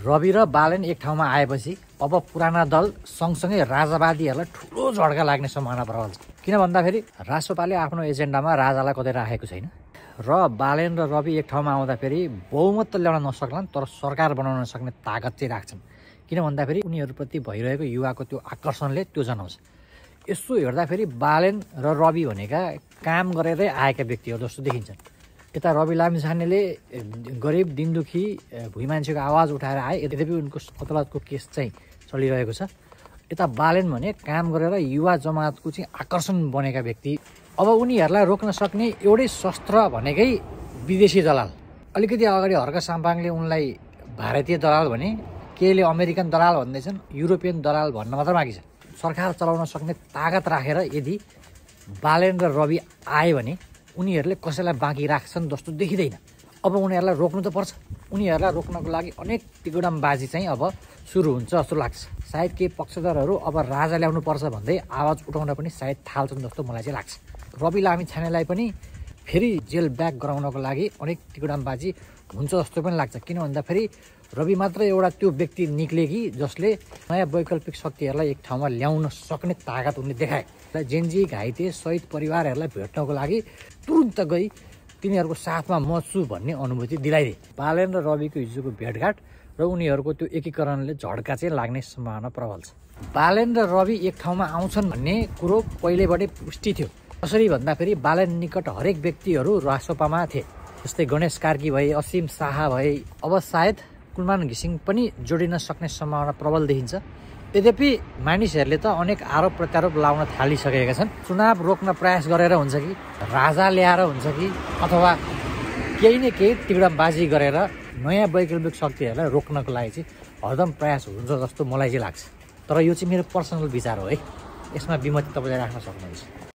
रवि र बालेन एक ठाउँमा आएपछि अब पुराना दल सँगसँगै राजावादीहरूलाई ठुलो झड्का लाग्ने सम्भावना प्रबल छ। किन भन्दाखेरि रासोपाले आफ्नो एजेन्डामा राजालाई कतै राखेको छैन र बालेन र रवि एक ठाउँमा आउँदाखेरि बहुमत त ल्याउन नसक्लान्, तर सरकार बनाउन सक्ने ताकत चाहिँ राख्छन्। किन भन्दाखेरि उनीहरूप्रति भइरहेको युवाको त्यो आकर्षणले त्यो जनाउँछ। यसो हेर्दाखेरि बालेन र रवि भनेका काम गरेरै आएका व्यक्तिहरू जस्तो देखिन्छन्। यता रवि लामिछानेले गरिब दिनदुखी भुइँ मान्छेको आवाज उठाएर आए, यद्यपि उनको अदालतको केस चाहिँ चलिरहेको छ। यता बालेन भने काम गरेर युवा जमातको चाहिँ आकर्षण बनेका व्यक्ति। अब उनीहरूलाई रोक्न सक्ने एउटै शस्त्र भनेकै विदेशी दलाल। अलिकति अगाडि हर्क साम्पाङले उनलाई भारतीय दलाल भने, केहीले अमेरिकन दलाल भन्दैछन्, युरोपियन दलाल भन्न मात्र बाँकी छ। सरकार चलाउन सक्ने ताकत राखेर यदि बालेन र रवि आए भने उनीहरूले कसैलाई बाँकी राख्छन् जस्तो देखिँदैन। अब उनीहरूलाई रोक्नु त पर्छ। उनीहरूलाई रोक्नको लागि अनेक तिगुडामबाजी चाहिँ अब सुरु हुन्छ जस्तो लाग्छ। सायद केही पक्षधरहरू अब राजा ल्याउनु पर्छ भन्दै आवाज उठाउन पनि सायद थाल्छन् जस्तो मलाई चाहिँ लाग्छ। रवि लामिछानेलाई पनि फेरि जेल ब्याक गराउनको लागि अनेक तिगुडामबाजी हुन्छ जस्तो पनि लाग्छ। किन भन्दाखेरि रवि मात्र एउटा त्यो व्यक्ति निक्ले कि जसले नयाँ वैकल्पिक शक्तिहरूलाई एक ठाउँमा ल्याउन सक्ने ताकत उनले देखाए। जेन्जी घाइते शहीद परिवारहरूलाई भेट्नको लागि तुरुन्त गई तिनीहरूको साथमा म छु भन्ने अनुभूति दिलाइदिए। बालेन र रविको हिजोको भेटघाट र उनीहरूको त्यो एकीकरणले झड्का चाहिँ लाग्ने सम्भावना प्रबल छ। बालेन र रवि एक ठाउँमा आउँछन् भन्ने कुरो पहिल्यैबाटै पुष्टि थियो। कसरी भन्दाखेरि बालेन निकट हरेक व्यक्तिहरू रासोपामा थिए। जस्तै गणेश कार्की भए, असीम शाह भए, अब सायद कुलमान घिसिङ पनि जोडिन सक्ने सम्भावना प्रबल देखिन्छ। यद्यपि मानिसहरूले त अनेक आरोप प्रत्यारोप लाउन थालिसकेका छन्। चुनाव रोक्न प्रयास गरेर हुन्छ कि, राजा ल्याएर हुन्छ कि, अथवा केही न केही तिगुडामबाजी गरेर नयाँ वैकल्पिक शक्तिहरूलाई रोक्नको लागि चाहिँ हरदम प्रयास हुन्छ जस्तो मलाई चाहिँ लाग्छ। तर यो चाहिँ मेरो पर्सनल विचार हो है, यसमा विमति तपाईँले राख्न सक्नुहुन्छ।